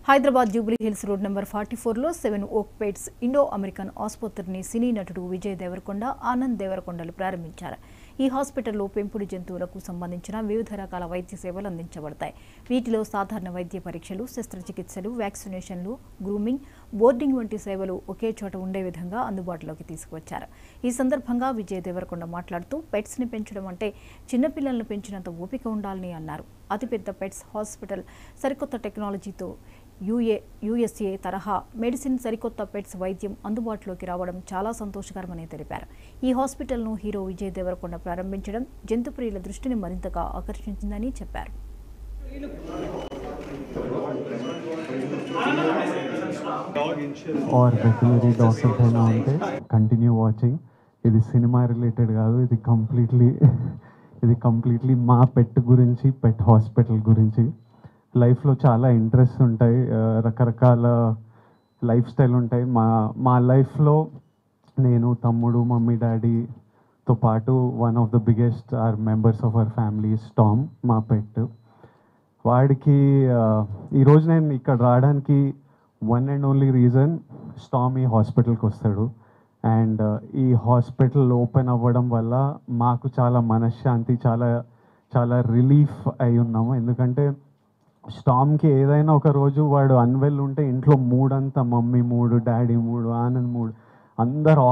Hyderabad Jubilee Hills road number 44లో 7 Oak pets Indo American ఆసుపత్రిని సినీ నటుడు విజయ్ దేవరకొండ, ఆనంద్ దేవరకొండలు ప్రారంభించారు. ఈ హాస్పిటల్లో పెంపుడు జంతువులకు సంబంధించిన వివిధ రకాల వైద్య సేవలు అందించబడతాయి. వీటిలో సాధారణ వైద్య పరీక్షలు, శస్త్రచికిత్సలు, వ్యాక్సినేషన్లు, గ్రూమింగ్, బోర్డింగ్ వంటి సేవలు ఒకే చోట ఉండే విధంగా అందుబాటులోకి తీసుకువచ్చారు. ఈ సందర్భంగా విజయ్ దేవరకొండ మాట్లాడుతూ పెట్స్ ని పెంచడం అంటే చిన్నపిల్లలను పెంచినంత ఓపిక ఉండాలని అన్నారు. అతిపెద్ద పెట్స్ హాస్పిటల్ సరికొత్త టెక్నాలజీతో యూఎస్ఏ తరహా మెడిసిన్ సరికొత్త పెట్స్ వైద్యం అందుబాటులోకి రావడం చాలా సంతోషకరమని తెలిపారు. ఈ హాస్పిటల్ను హీరో విజయ్ దేవరకొండ ప్రారంభించడం జంతుప్రియుల దృష్టిని మరింతగా ఆకర్షించిందని చెప్పారు. और वेटनरी डॉक्टर है ना उनके कंटिन्यू वाचिंग ఇది సినిమా రిలేటెడ్ కాదు, ఇది కంప్లీట్లీ మా పెట్ గురించి, పెట్ హాస్పిటల్ గురించి. లైఫ్లో చాలా ఇంట్రెస్ట్ ఉంటాయి, రకరకాల లైఫ్ స్టైల్ ఉంటాయి. మా లైఫ్లో నేను, తమ్ముడు, మమ్మీ, డాడీతో పాటు one of the biggest members of our family Tom, మా పెట్. వాడికి ఈరోజు నేను ఇక్కడ రావడానికి one and only reason, Tom ఈ హాస్పిటల్కి వస్తాడు. అండ్ ఈ హాస్పిటల్ ఓపెన్ అవ్వడం వల్ల మాకు చాలా మనశ్శాంతి, చాలా రిలీఫ్ అయి ఉన్నాము. ఎందుకంటే స్టామ్కి ఏదైనా ఒక రోజు వాడు అన్వెల్ ఉంటే ఇంట్లో మూడంతా, మమ్మీ మూడు, డాడీ మూడు, ఆనంద్ మూడు, అందరు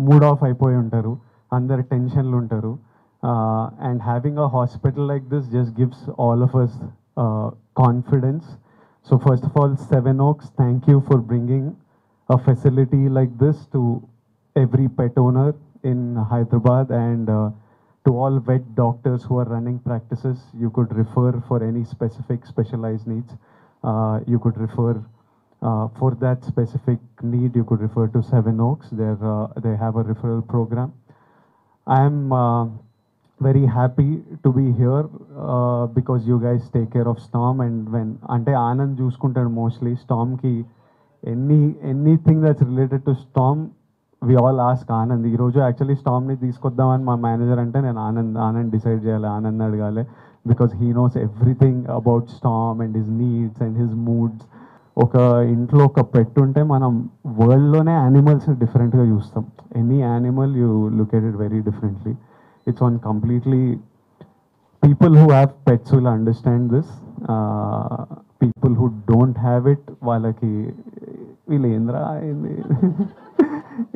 మూడ్ ఆఫ్ అయిపోయి ఉంటారు, అందరు టెన్షన్లు ఉంటారు. And having a hospital like this just gives all of us confidence. So first of all 7 Oaks, thank you for bringing a facility like this to every pet owner in Hyderabad, and to all vet doctors who are running practices. You could refer for any specific specialized needs. You could refer for that specific need, you could refer to 7 Oaks. They have a referral program. I am very happy to be here because you guys take care of Storm. And when ante Anand chuskuntadu mostly Storm ki anything that's related to Storm, we all ask Anand. ఈ రోజు actually స్టామ్ని తీసుకొద్దామని మా manager అంటే నేను Anand decide చేయాలి, ఆనంద్ అడగాలి, because he knows everything about storm and his needs and his moods. ఒక ఇంట్లో ఒక పెట్ ఉంటే మనం వరల్డ్లోనే యానిమల్స్ని డిఫరెంట్గా చూస్తాం. Any animal you look at it very differently. It's one completely people who have pets will understand this. People who don't have it, వాళ్ళకి వీళ్ళు ఏంద్రా అయింది,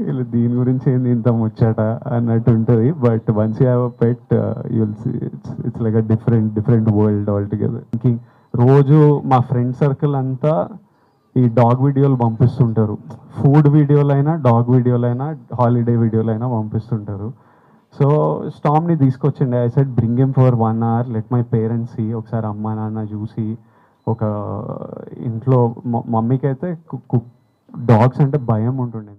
వీళ్ళు దీని గురించి ఏంది ఇంత ముచ్చట అన్నట్టు ఉంటుంది. But once you have a pet you will see it's like a different world altogether. రోజు మా ఫ్రెండ్ సర్కిల్ అంతా ఈ డాగ్ వీడియోలు పంపిస్తుంటారు. ఫుడ్ వీడియోలైనా, డాగ్ వీడియోలైనా, హాలిడే వీడియోలైనా పంపిస్తుంటారు. సో స్టామ్ని తీసుకొచ్చిండే. I said bring him for 1 hour, let my parents see. ఒకసారి అమ్మ నాన్న చూసి, ఒక ఇంట్లో మమ్మీకి అయితే డాగ్స్ అంటే భయం ఉంటుండే.